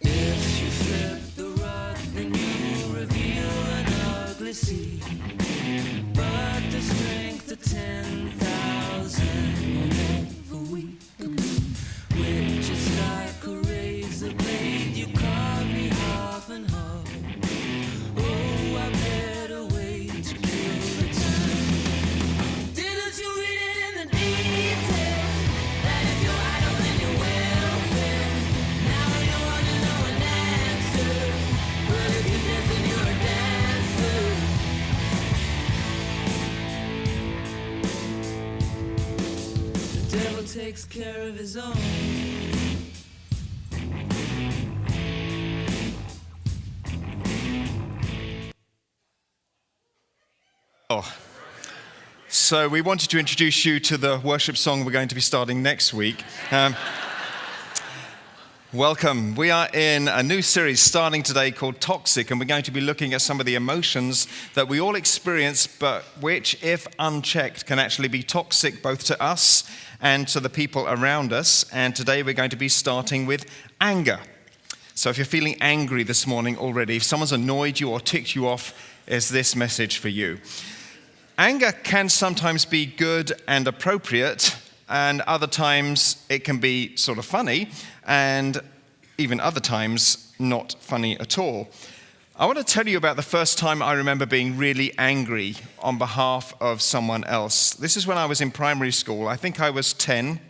If you flip the rug, then you reveal an ugly sea. But the strength of 10,000 will never weaken me. Which is like a razor blade, you carve me half and half. Oh, I better wait to kill the time. Didn't you read it in the detail? That if you're idle, then you're welfare. Now you want to know an answer. Well, if you dance, then you're a dancer. The devil takes care of his own. So we wanted to introduce you to the worship song we're going to be starting next week. Welcome. We are in a new series starting today called Toxic, and we're going to be looking at some of the emotions that we all experience, but which, if unchecked, can actually be toxic both to us and to the people around us. And today we're going to be starting with anger. So if you're feeling angry this morning already, if someone's annoyed you or ticked you off, is this message for you. Anger can sometimes be good and appropriate, and other times it can be sort of funny, and even other times not funny at all. I want to tell you about the first time I remember being really angry on behalf of someone else. This is when I was in primary school. I think I was 10.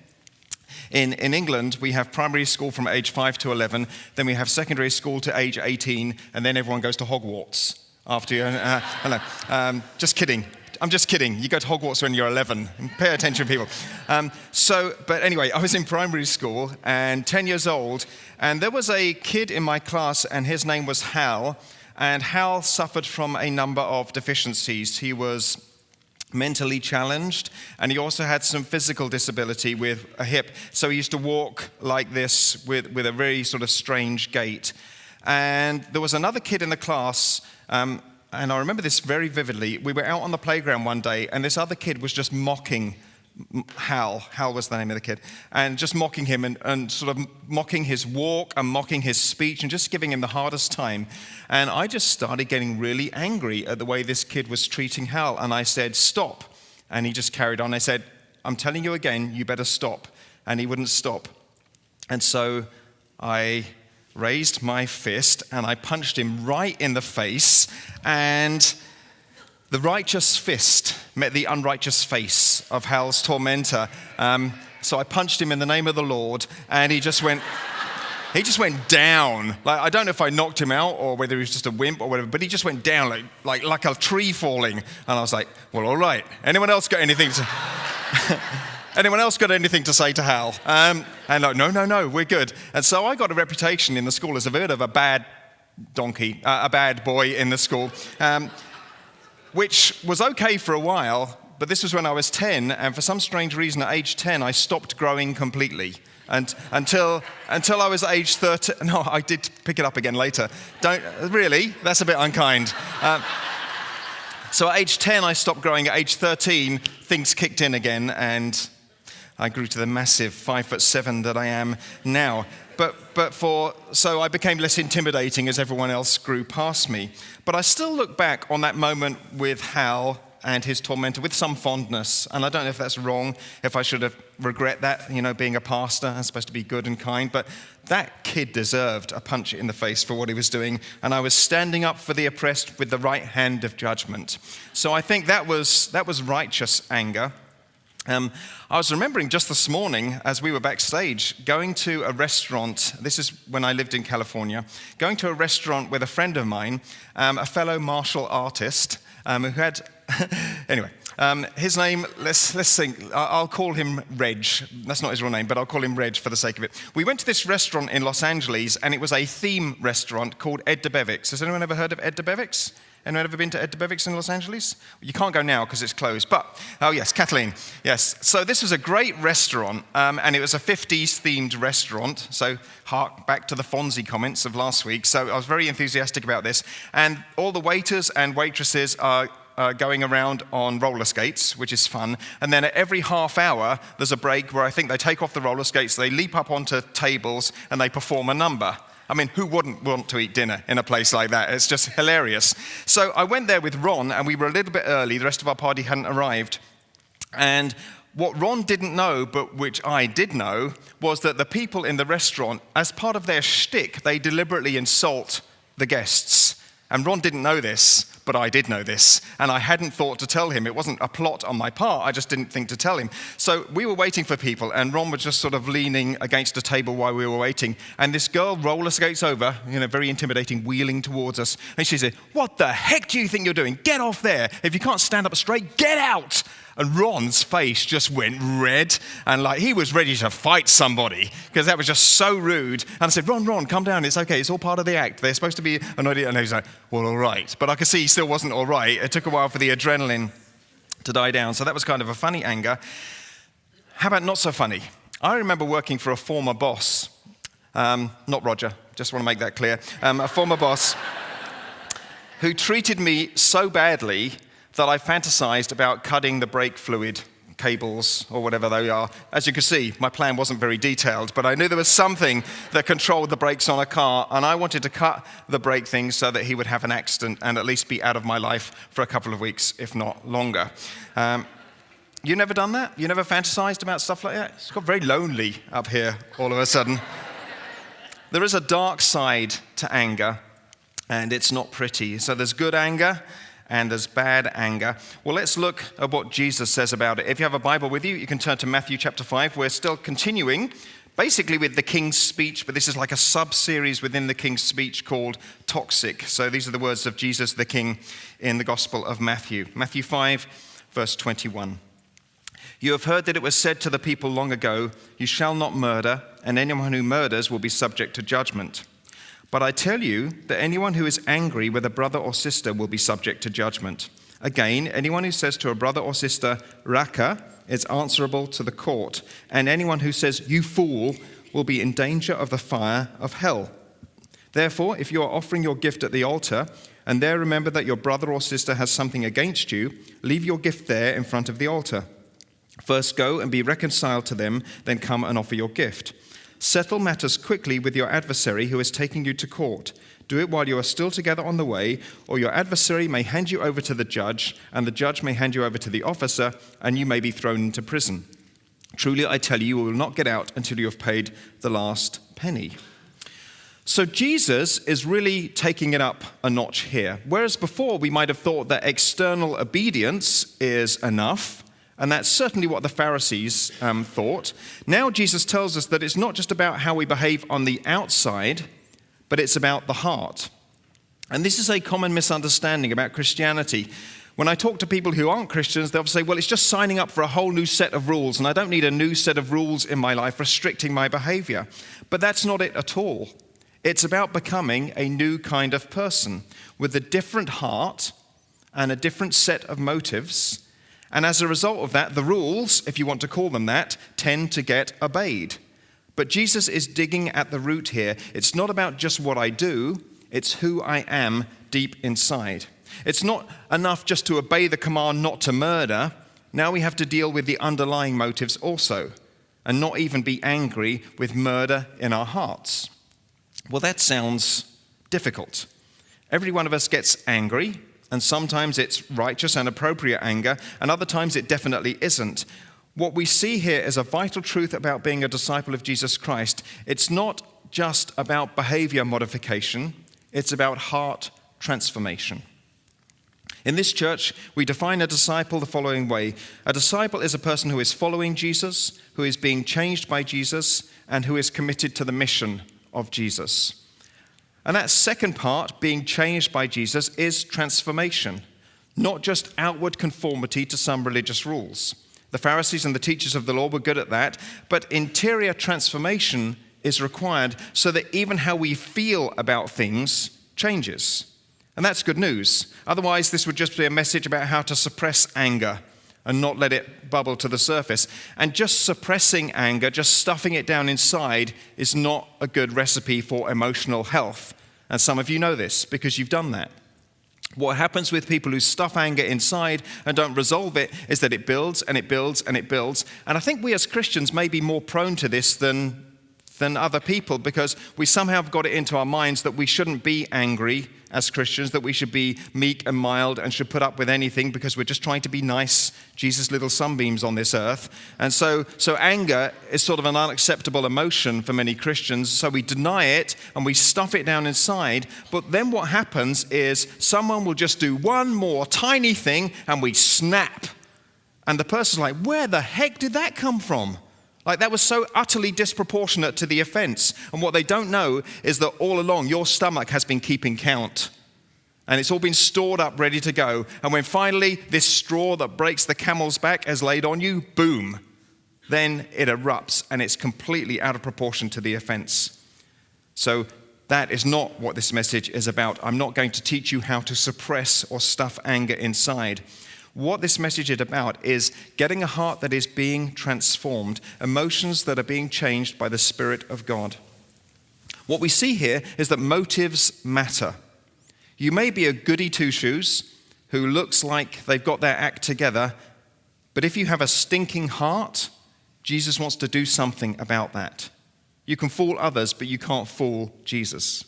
In England, we have primary school from age 5 to 11, then we have secondary school to age 18, and then everyone goes to Hogwarts after you. Hello. Just kidding. I'm just kidding. You go to Hogwarts when you're 11. Pay attention, people. But anyway, I was in primary school and 10 years old, and there was a kid in my class, and his name was Hal, and Hal suffered from a number of deficiencies. He was mentally challenged, and he also had some physical disability with a hip. So he used to walk like this with a very sort of strange gait. And there was another kid in the class, and I remember this very vividly. We were out on the playground one day, and this other kid was just mocking Hal. Hal was the name of the kid. And just mocking him and sort of mocking his walk and mocking his speech and just giving him the hardest time. And I just started getting really angry at the way this kid was treating Hal. And I said, stop. And he just carried on. I said, I'm telling you again, you better stop. And he wouldn't stop. And so I raised my fist and I punched him right in the face, and the righteous fist met the unrighteous face of Hal's tormentor. So I punched him in the name of the Lord, and he just went down. Like, I don't know if I knocked him out or whether he was just a wimp or whatever, but he just went down like a tree falling. And I was like, well, all right. Anyone else got anything to say to Hal? And like, no, we're good. And so I got a reputation in the school as a bit of a bad donkey, a bad boy in the school, which was okay for a while, but this was when I was 10, and for some strange reason at age 10, I stopped growing completely. And until I was age 13, no, I did pick it up again later. Don't, really? That's a bit unkind. So at age 10, I stopped growing. At age 13, things kicked in again, and I grew to the massive 5'7" that I am now. So I became less intimidating as everyone else grew past me. But I still look back on that moment with Hal and his tormentor with some fondness. And I don't know if that's wrong, if I should have regret that, being a pastor, I'm supposed to be good and kind. But that kid deserved a punch in the face for what he was doing. And I was standing up for the oppressed with the right hand of judgment. So I think that was righteous anger. I was remembering just this morning, as we were backstage, going to a restaurant. This is when I lived in California. Going to a restaurant with a friend of mine, a fellow martial artist, who had, anyway, his name, let's think, I'll call him Reg. That's not his real name, but I'll call him Reg for the sake of it. We went to this restaurant in Los Angeles, and it was a theme restaurant called Ed DeBevick's. Has anyone ever heard of Ed DeBevick's? Anyone ever been to Ed DeBevick's in Los Angeles? You can't go now because it's closed, but, oh yes, Kathleen, yes. So this was a great restaurant, and it was a 50s themed restaurant, so hark back to the Fonzie comments of last week. So I was very enthusiastic about this, and all the waiters and waitresses are going around on roller skates, which is fun. And then at every half hour, there's a break where I think they take off the roller skates, they leap up onto tables, and they perform a number. I mean, who wouldn't want to eat dinner in a place like that? It's just hilarious. So I went there with Ron, and we were a little bit early. The rest of our party hadn't arrived. And what Ron didn't know, but which I did know, was that the people in the restaurant, as part of their shtick, they deliberately insult the guests. And Ron didn't know this, but I did know this. And I hadn't thought to tell him. It wasn't a plot on my part. I just didn't think to tell him. So we were waiting for people, and Ron was just sort of leaning against a table while we were waiting. And this girl roller skates over, very intimidating, wheeling towards us. And she said, "What the heck do you think you're doing? Get off there. If you can't stand up straight, get out." And Ron's face just went red, and he was ready to fight somebody, because that was just so rude. And I said, Ron, come down, it's okay, it's all part of the act. They're supposed to be annoyed. And he was like, well, all right. But I could see he still wasn't all right. It took a while for the adrenaline to die down. So that was kind of a funny anger. How about not so funny? I remember working for a former boss, not Roger, just want to make that clear, a former boss who treated me so badly that I fantasized about cutting the brake fluid cables or whatever they are. As you can see, my plan wasn't very detailed, but I knew there was something that controlled the brakes on a car, and I wanted to cut the brake things so that he would have an accident and at least be out of my life for a couple of weeks, if not longer. You never done that? You never fantasized about stuff like that? It's got very lonely up here all of a sudden. There is a dark side to anger, and it's not pretty. So there's good anger, and there's bad anger. Well, let's look at what Jesus says about it. If you have a Bible with you, you can turn to Matthew chapter 5. We're still continuing, basically with the King's Speech, but this is like a sub-series within the King's Speech called Toxic. So these are the words of Jesus the King in the Gospel of Matthew. Matthew 5, verse 21. You have heard that it was said to the people long ago, you shall not murder, and anyone who murders will be subject to judgment. But I tell you that anyone who is angry with a brother or sister will be subject to judgment. Again, anyone who says to a brother or sister, Raka, is answerable to the court. And anyone who says, you fool, will be in danger of the fire of hell. Therefore, if you are offering your gift at the altar, and there remember that your brother or sister has something against you, leave your gift there in front of the altar. First go and be reconciled to them, then come and offer your gift. Settle matters quickly with your adversary who is taking you to court. Do it while you are still together on the way, or your adversary may hand you over to the judge, and the judge may hand you over to the officer, and you may be thrown into prison. Truly, I tell you, you will not get out until you have paid the last penny. So Jesus is really taking it up a notch here. Whereas before we might have thought that external obedience is enough, and that's certainly what the Pharisees thought. Now Jesus tells us that it's not just about how we behave on the outside, but it's about the heart. And this is a common misunderstanding about Christianity. When I talk to people who aren't Christians, they'll say, well, it's just signing up for a whole new set of rules, and I don't need a new set of rules in my life restricting my behavior. But that's not it at all. It's about becoming a new kind of person with a different heart and a different set of motives. And as a result of that, the rules, if you want to call them that, tend to get obeyed. But Jesus is digging at the root here. It's not about just what I do, it's who I am deep inside. It's not enough just to obey the command not to murder. Now we have to deal with the underlying motives also, and not even be angry with murder in our hearts. Well, that sounds difficult. Every one of us gets angry. And sometimes it's righteous and appropriate anger, and other times it definitely isn't. What we see here is a vital truth about being a disciple of Jesus Christ. It's not just about behavior modification, it's about heart transformation. In this church, we define a disciple the following way. A disciple is a person who is following Jesus, who is being changed by Jesus, and who is committed to the mission of Jesus. And that second part, being changed by Jesus, is transformation, not just outward conformity to some religious rules. The Pharisees and the teachers of the law were good at that, but interior transformation is required so that even how we feel about things changes. And that's good news. Otherwise, this would just be a message about how to suppress anger and not let it bubble to the surface. And just suppressing anger, just stuffing it down inside, is not a good recipe for emotional health. And some of you know this because you've done that. What happens with people who stuff anger inside and don't resolve it is that it builds and it builds and it builds. And I think we as Christians may be more prone to this than other people, because we somehow have got it into our minds that we shouldn't be angry as Christians, that we should be meek and mild and should put up with anything because we're just trying to be nice, Jesus' little sunbeams on this earth. And so anger is sort of an unacceptable emotion for many Christians, so we deny it and we stuff it down inside. But then what happens is someone will just do one more tiny thing and we snap. And the person's like, where the heck did that come from? Like, that was so utterly disproportionate to the offense. And what they don't know is that all along your stomach has been keeping count. And it's all been stored up, ready to go. And when finally this straw that breaks the camel's back is laid on you, boom, then it erupts and it's completely out of proportion to the offense. So that is not what this message is about. I'm not going to teach you how to suppress or stuff anger inside. What this message is about is getting a heart that is being transformed, emotions that are being changed by the Spirit of God. What we see here is that motives matter. You may be a goody two-shoes who looks like they've got their act together, but if you have a stinking heart, Jesus wants to do something about that. You can fool others, but you can't fool Jesus.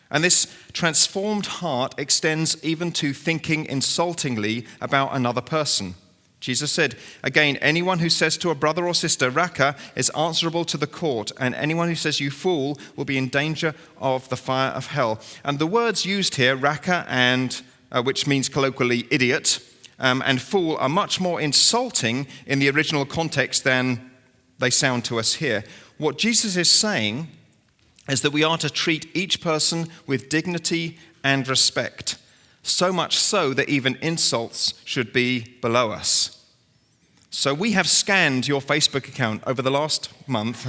And this transformed heart extends even to thinking insultingly about another person. Jesus said, again, anyone who says to a brother or sister, Raka, is answerable to the court, and anyone who says you fool will be in danger of the fire of hell. And the words used here, Raka, and which means colloquially idiot, and fool, are much more insulting in the original context than they sound to us here. What Jesus is saying is that we are to treat each person with dignity and respect, so much so that even insults should be below us. So we have scanned your Facebook account over the last month.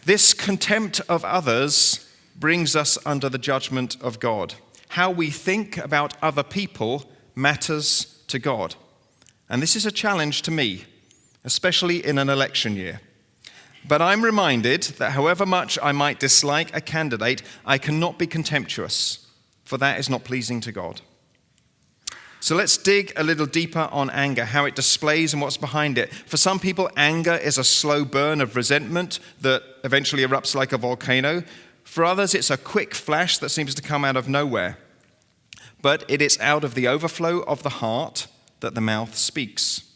This contempt of others brings us under the judgment of God. How we think about other people matters to God. And this is a challenge to me, especially in an election year. But I'm reminded that however much I might dislike a candidate, I cannot be contemptuous, for that is not pleasing to God. So let's dig a little deeper on anger, how it displays and what's behind it. For some people, anger is a slow burn of resentment that eventually erupts like a volcano. For others, it's a quick flash that seems to come out of nowhere. But it is out of the overflow of the heart that the mouth speaks.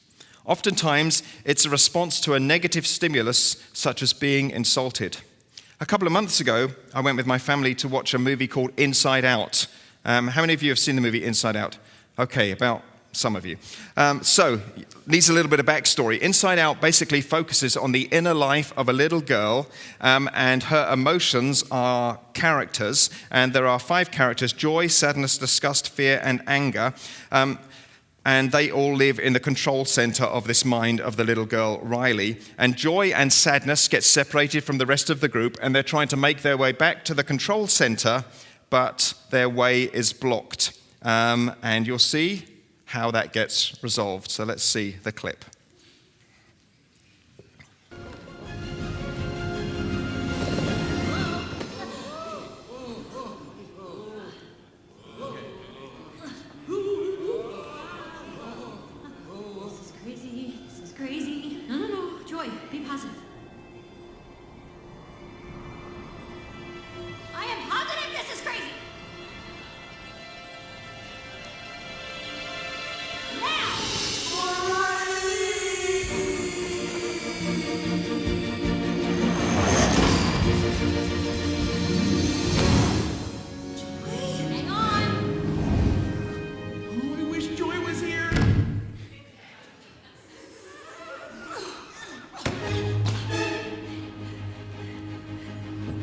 Oftentimes, it's a response to a negative stimulus, such as being insulted. A couple of months ago, I went with my family to watch a movie called Inside Out. How many of you have seen the movie Inside Out? Okay, about some of you. So, needs a little bit of backstory. Inside Out basically focuses on the inner life of a little girl, and her emotions are characters. And there are 5 characters: joy, sadness, disgust, fear, and anger. And they all live in the control center of this mind of the little girl, Riley. And joy and sadness get separated from the rest of the group, and they're trying to make their way back to the control center, but their way is blocked. And you'll see how that gets resolved. So let's see the clip. Be positive. I am positive this is crazy. Now! Joy, hang on. Oh, I wish Joy was here.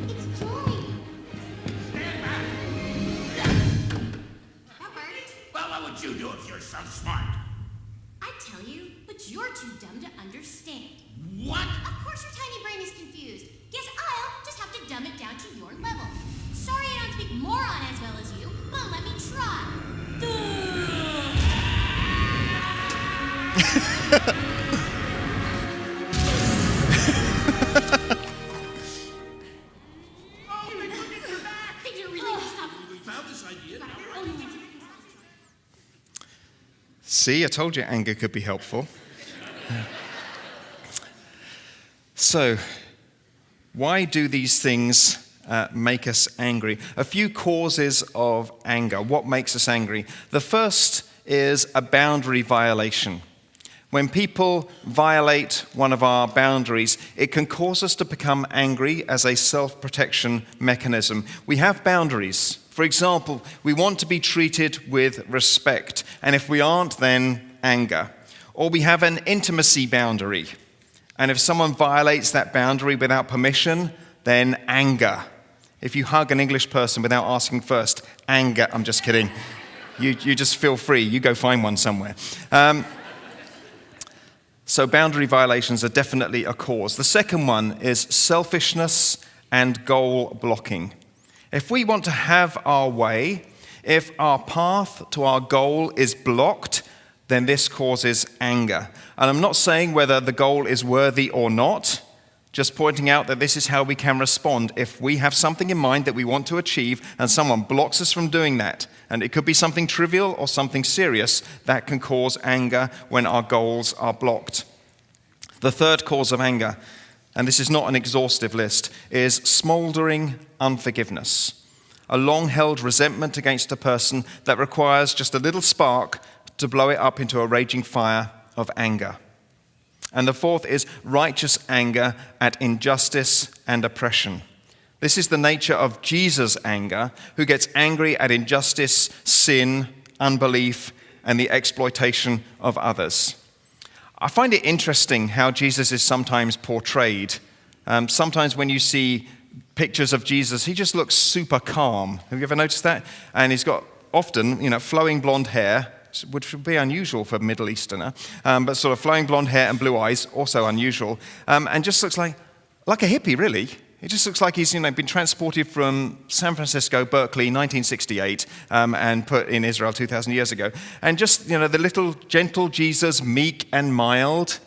It's Joy. Stand back. That worked. Well, what would you do if you're so smart? I'd tell you, but you're too dumb to understand. What? Of course your tiny brain is confused. Guess I'll just have to dumb it down to your level. Sorry I don't speak moron as well as you, but let me try. Oh, they took it back. Think you're really messed up. We found this See, I told you anger could be helpful. So, why do these things make us angry? A few causes of anger. What makes us angry? The first is a boundary violation. When people violate one of our boundaries, it can cause us to become angry as a self-protection mechanism. We have boundaries. For example, we want to be treated with respect, and if we aren't, then anger. Or we have an intimacy boundary, and if someone violates that boundary without permission, then anger. If you hug an English person without asking first, anger. I'm just kidding. You just feel free. You go find one somewhere. So boundary violations are definitely a cause. The second one is selfishness and goal blocking. If we want to have our way, if our path to our goal is blocked, then this causes anger. And I'm not saying whether the goal is worthy or not, just pointing out that this is how we can respond if we have something in mind that we want to achieve and someone blocks us from doing that. And it could be something trivial or something serious that can cause anger when our goals are blocked. The third cause of anger, and this is not an exhaustive list, is smoldering unforgiveness. A long-held resentment against a person that requires just a little spark to blow it up into a raging fire of anger. And the fourth is righteous anger at injustice and oppression. This is the nature of Jesus' anger, who gets angry at injustice, sin, unbelief, and the exploitation of others. I find it interesting how Jesus is sometimes portrayed. Sometimes when you see pictures of Jesus, he just looks super calm. Have you ever noticed that? And he's got often, flowing blonde hair, which would be unusual for a Middle Easterner, but sort of flowing blonde hair and blue eyes, also unusual, and just looks like a hippie, really. It just looks like he's been transported from San Francisco, Berkeley, 1968, and put in Israel 2,000 years ago. And just, the little gentle Jesus, meek and mild.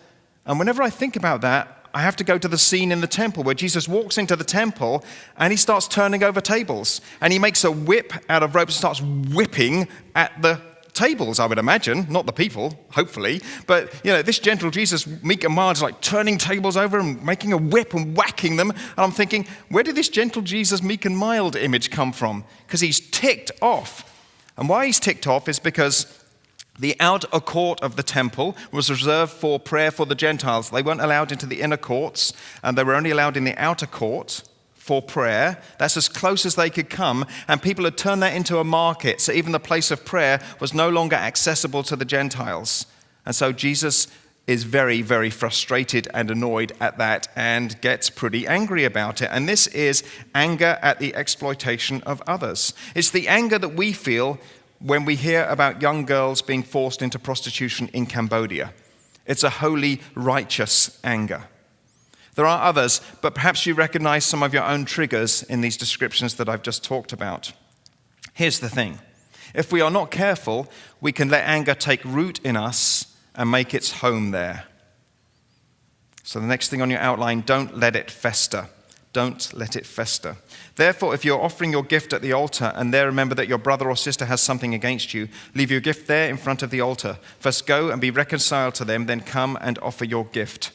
And whenever I think about that, I have to go to the scene in the temple where Jesus walks into the temple and he starts turning over tables. And he makes a whip out of ropes and starts whipping at the tables, I would imagine, not the people, hopefully. But, this gentle Jesus, meek and mild, is like turning tables over and making a whip and whacking them. And I'm thinking, where did this gentle Jesus, meek and mild image come from? Because he's ticked off. And why he's ticked off is because the outer court of the temple was reserved for prayer for the Gentiles. They weren't allowed into the inner courts, and they were only allowed in the outer court for prayer. That's as close as they could come, and people had turned that into a market, so even the place of prayer was no longer accessible to the Gentiles. And so Jesus is very, very frustrated and annoyed at that and gets pretty angry about it. And this is anger at the exploitation of others. It's the anger that we feel when we hear about young girls being forced into prostitution in Cambodia. It's a holy, righteous anger. There are others, but perhaps you recognize some of your own triggers in these descriptions that I've just talked about. Here's the thing. If we are not careful, we can let anger take root in us and make its home there. So the next thing on your outline, don't let it fester. Don't let it fester. Therefore, if you're offering your gift at the altar and there remember that your brother or sister has something against you, leave your gift there in front of the altar. First go and be reconciled to them, then come and offer your gift.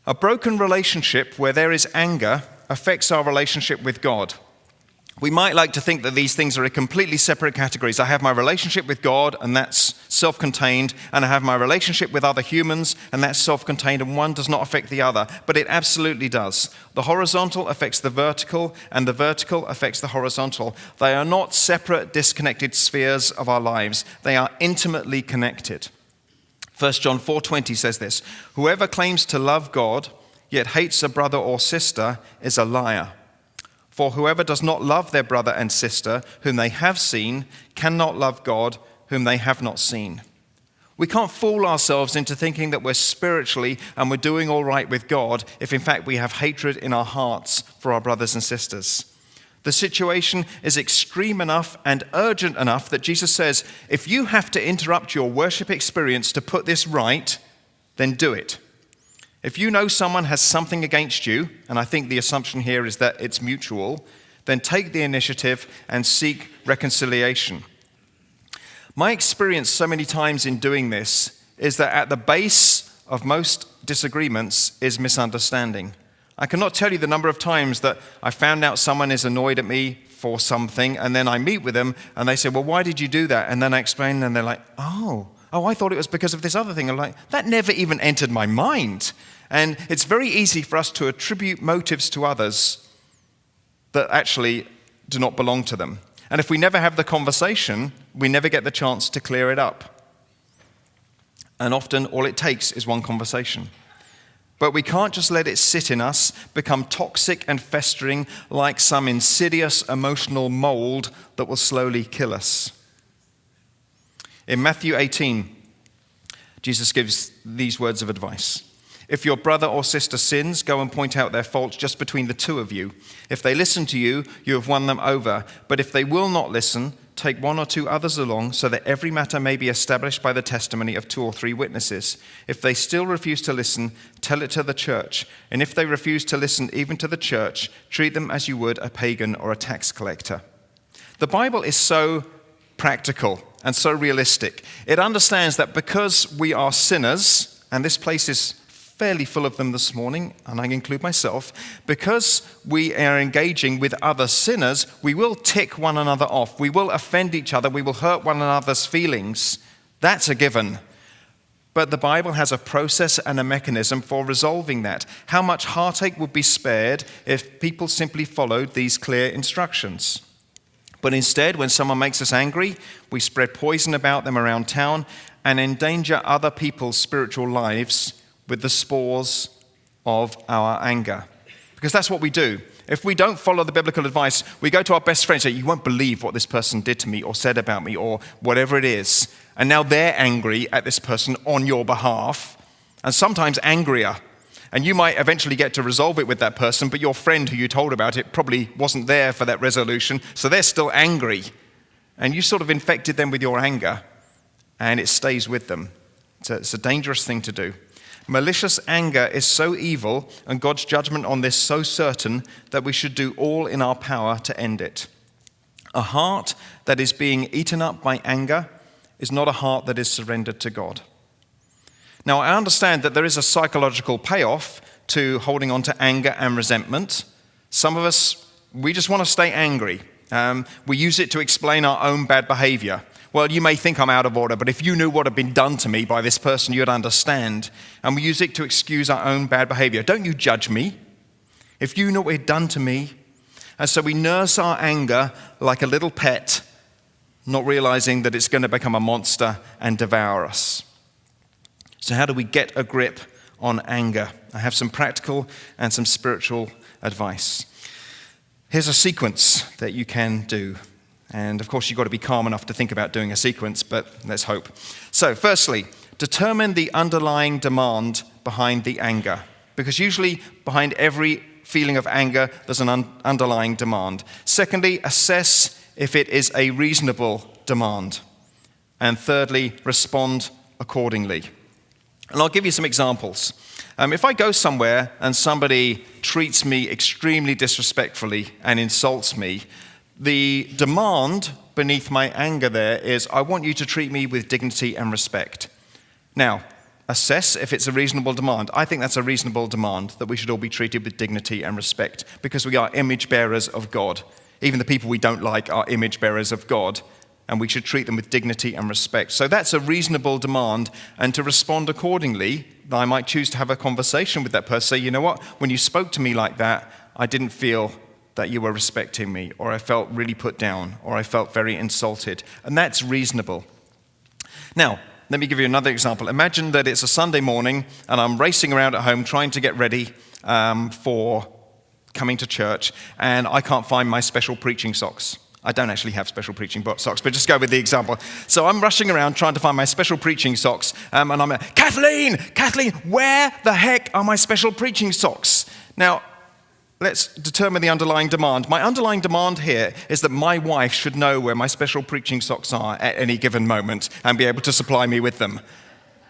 A broken relationship where there is anger affects our relationship with God. We might like to think that these things are completely separate categories. I have my relationship with God, and that's self-contained, and I have my relationship with other humans, and that's self-contained, and one does not affect the other. But it absolutely does. The horizontal affects the vertical, and the vertical affects the horizontal. They are not separate, disconnected spheres of our lives. They are intimately connected. 1 John 4:20 says this, "Whoever claims to love God, yet hates a brother or sister, is a liar. For whoever does not love their brother and sister, whom they have seen, cannot love God, whom they have not seen." We can't fool ourselves into thinking that we're spiritually and we're doing all right with God if in fact we have hatred in our hearts for our brothers and sisters. The situation is extreme enough and urgent enough that Jesus says, if you have to interrupt your worship experience to put this right, then do it. If you know someone has something against you, and I think the assumption here is that it's mutual, then take the initiative and seek reconciliation. My experience so many times in doing this is that at the base of most disagreements is misunderstanding. I cannot tell you the number of times that I found out someone is annoyed at me for something, and then I meet with them, and they say, well, why did you do that? And then I explain, and they're like, oh, I thought it was because of this other thing. I'm like, that never even entered my mind. And it's very easy for us to attribute motives to others that actually do not belong to them. And if we never have the conversation, we never get the chance to clear it up. And often all it takes is one conversation. But we can't just let it sit in us, become toxic and festering like some insidious emotional mold that will slowly kill us. In Matthew 18, Jesus gives these words of advice. If your brother or sister sins, go and point out their faults just between the two of you. If they listen to you, you have won them over. But if they will not listen, take one or two others along so that every matter may be established by the testimony of 2 or 3 witnesses. If they still refuse to listen, tell it to the church. And if they refuse to listen even to the church, treat them as you would a pagan or a tax collector. The Bible is so practical and so realistic. It understands that because we are sinners, and this place is fairly full of them this morning, and I include myself, because we are engaging with other sinners, we will tick one another off. We will offend each other. We will hurt one another's feelings. That's a given. But the Bible has a process and a mechanism for resolving that. How much heartache would be spared if people simply followed these clear instructions? But instead, when someone makes us angry, we spread poison about them around town and endanger other people's spiritual lives with the spores of our anger. Because that's what we do. If we don't follow the biblical advice, we go to our best friend and say, you won't believe what this person did to me or said about me or whatever it is. And now they're angry at this person on your behalf, and sometimes angrier. And you might eventually get to resolve it with that person, but your friend who you told about it probably wasn't there for that resolution, so they're still angry. And you sort of infected them with your anger, and it stays with them. It's a dangerous thing to do. Malicious anger is so evil, and God's judgment on this so certain, that we should do all in our power to end it. A heart that is being eaten up by anger is not a heart that is surrendered to God. Now, I understand that there is a psychological payoff to holding on to anger and resentment. Some of us, we just want to stay angry. We use it to explain our own bad behavior. Well, you may think I'm out of order, but if you knew what had been done to me by this person, you'd understand. And we use it to excuse our own bad behavior. Don't you judge me. If you know what had done to me. And so we nurse our anger like a little pet, not realizing that it's going to become a monster and devour us. So how do we get a grip on anger? I have some practical and some spiritual advice. Here's a sequence that you can do. And of course, you've got to be calm enough to think about doing a sequence, but let's hope. So firstly, determine the underlying demand behind the anger. Because usually behind every feeling of anger, there's an underlying demand. Secondly, assess if it is a reasonable demand. And thirdly, respond accordingly. And I'll give you some examples. If I go somewhere and somebody treats me extremely disrespectfully and insults me, the demand beneath my anger there is, I want you to treat me with dignity and respect. Now, assess if it's a reasonable demand. I think that's a reasonable demand, that we should all be treated with dignity and respect, because we are image bearers of God. Even the people we don't like are image bearers of God, and we should treat them with dignity and respect. So that's a reasonable demand, and to respond accordingly, I might choose to have a conversation with that person, say, you know what, when you spoke to me like that, I didn't feel that you were respecting me, or I felt really put down, or I felt very insulted. And that's reasonable. Now, let me give you another example. Imagine that it's a Sunday morning, and I'm racing around at home trying to get ready for coming to church, and I can't find my special preaching socks. I don't actually have special preaching socks, but just go with the example. So I'm rushing around trying to find my special preaching socks, and I'm like, Kathleen, where the heck are my special preaching socks? Now, let's determine the underlying demand. My underlying demand here is that my wife should know where my special preaching socks are at any given moment and be able to supply me with them.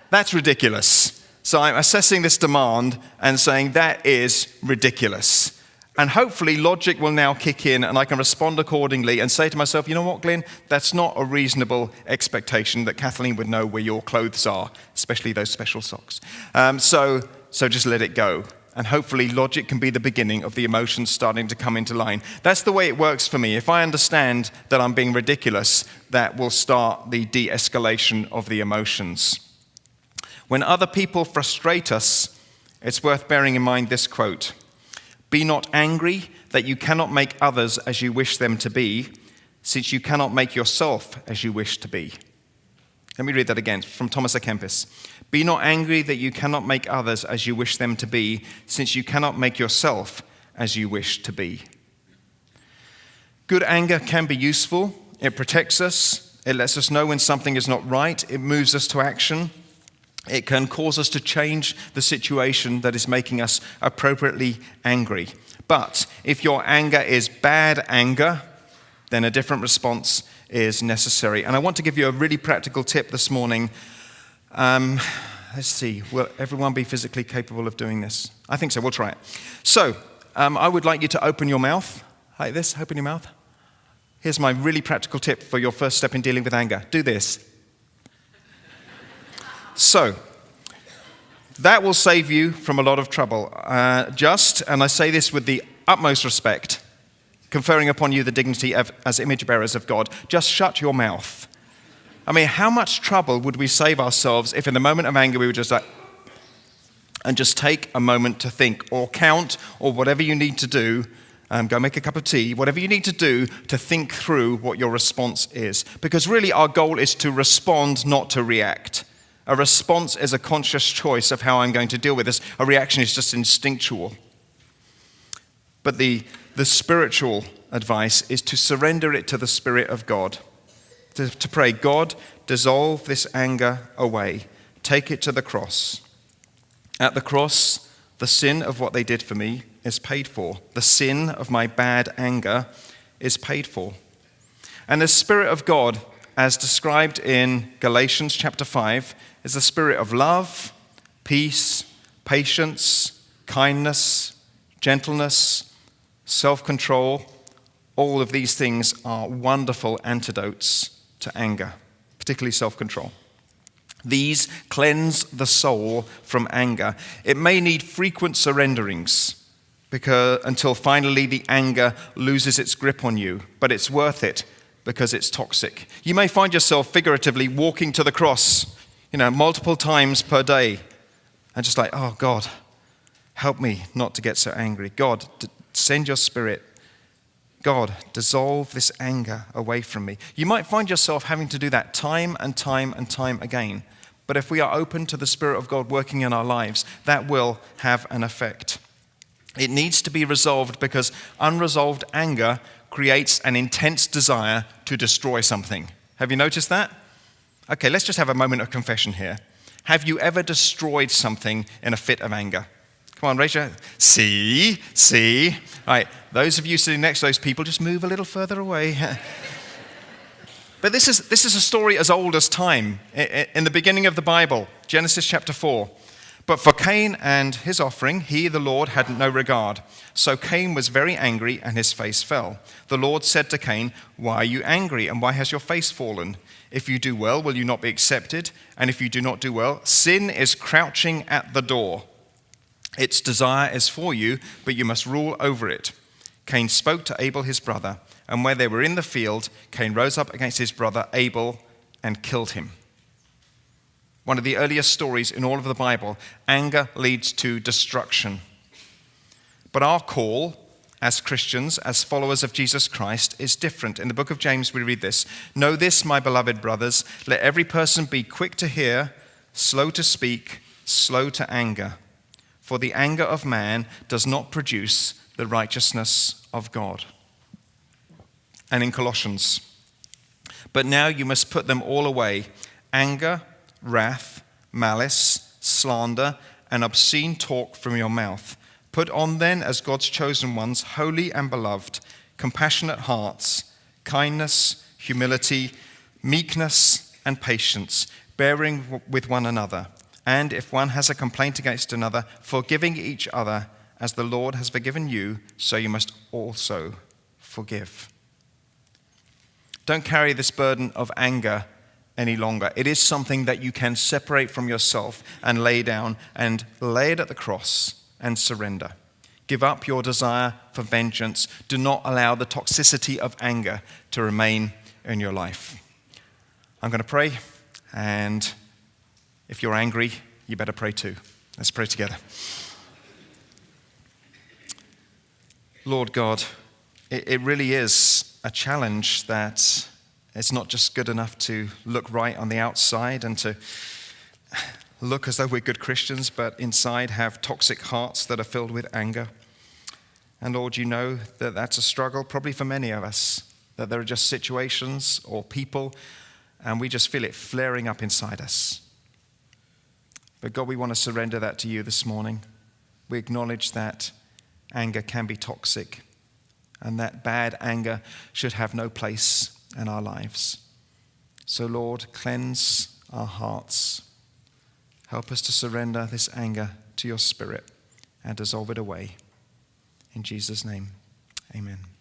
That's ridiculous. So I'm assessing this demand and saying that is ridiculous. And hopefully logic will now kick in and I can respond accordingly and say to myself, you know what, Glyn, that's not a reasonable expectation that Kathleen would know where your clothes are, especially those special socks. So just let it go. And hopefully logic can be the beginning of the emotions starting to come into line. That's the way it works for me. If I understand that I'm being ridiculous, that will start the de-escalation of the emotions. When other people frustrate us, it's worth bearing in mind this quote: "Be not angry that you cannot make others as you wish them to be, since you cannot make yourself as you wish to be." Let me read that again from Thomas à Kempis. "Be not angry that you cannot make others as you wish them to be, since you cannot make yourself as you wish to be." Good anger can be useful. It protects us. It lets us know when something is not right. It moves us to action. It can cause us to change the situation that is making us appropriately angry. But if your anger is bad anger, then a different response is necessary. And I want to give you a really practical tip this morning. Let's see, will everyone be physically capable of doing this? I think so, we'll try it. So, I would like you to open your mouth, like this, open your mouth. Here's my really practical tip for your first step in dealing with anger. Do this. So, that will save you from a lot of trouble. And I say this with the utmost respect, conferring upon you the dignity as image bearers of God, just shut your mouth. I mean, how much trouble would we save ourselves if in the moment of anger we were just like, and just take a moment to think or count or whatever you need to do, go make a cup of tea, whatever you need to do to think through what your response is. Because really our goal is to respond, not to react. A response is a conscious choice of how I'm going to deal with this. A reaction is just instinctual. But the spiritual advice is to surrender it to the Spirit of God. To pray, God, dissolve this anger away. Take it to the cross. At the cross, the sin of what they did for me is paid for. The sin of my bad anger is paid for. And the Spirit of God, as described in Galatians chapter 5, is the spirit of love, peace, patience, kindness, gentleness, self-control. All of these things are wonderful antidotes to anger, particularly self-control. These cleanse the soul from anger. It may need frequent surrenderings until finally the anger loses its grip on you, but it's worth it because it's toxic. You may find yourself figuratively walking to the cross, multiple times per day, and just like, oh God, help me not to get so angry. God, send your Spirit. God, dissolve this anger away from me. You might find yourself having to do that time and time and time again. But if we are open to the Spirit of God working in our lives, that will have an effect. It needs to be resolved because unresolved anger creates an intense desire to destroy something. Have you noticed that? Okay, let's just have a moment of confession here. Have you ever destroyed something in a fit of anger? Come on, raise your hand. See. All right, those of you sitting next to those people, just move a little further away. But this is a story as old as time. In the beginning of the Bible, Genesis chapter 4. But for Cain and his offering, he, the Lord, had no regard. So Cain was very angry and his face fell. The Lord said to Cain, "Why are you angry and why has your face fallen? If you do well, will you not be accepted? And if you do not do well, sin is crouching at the door. Its desire is for you, but you must rule over it." Cain spoke to Abel his brother, and when they were in the field, Cain rose up against his brother Abel and killed him. One of the earliest stories in all of the Bible, anger leads to destruction. But our call as Christians, as followers of Jesus Christ, is different. In the book of James, we read this: "Know this, my beloved brothers, let every person be quick to hear, slow to speak, slow to anger. For the anger of man does not produce the righteousness of God." And in Colossians, "But now you must put them all away: anger, wrath, malice, slander, and obscene talk from your mouth. Put on then, as God's chosen ones, holy and beloved, compassionate hearts, kindness, humility, meekness, and patience, bearing with one another. And if one has a complaint against another, forgiving each other, as the Lord has forgiven you, so you must also forgive. Don't carry this burden of anger any longer. It is something that you can separate from yourself and lay down and lay it at the cross and surrender. Give up your desire for vengeance. Do not allow the toxicity of anger to remain in your life. I'm going to pray, and if you're angry, you better pray too. Let's pray together. Lord God, it really is a challenge that it's not just good enough to look right on the outside and to look as though we're good Christians, but inside have toxic hearts that are filled with anger. And Lord, you know that that's a struggle probably for many of us, that there are just situations or people, and we just feel it flaring up inside us. But God, we want to surrender that to you this morning. We acknowledge that anger can be toxic, and that bad anger should have no place in our lives. So Lord, cleanse our hearts. Help us to surrender this anger to your Spirit and dissolve it away. In Jesus' name, amen.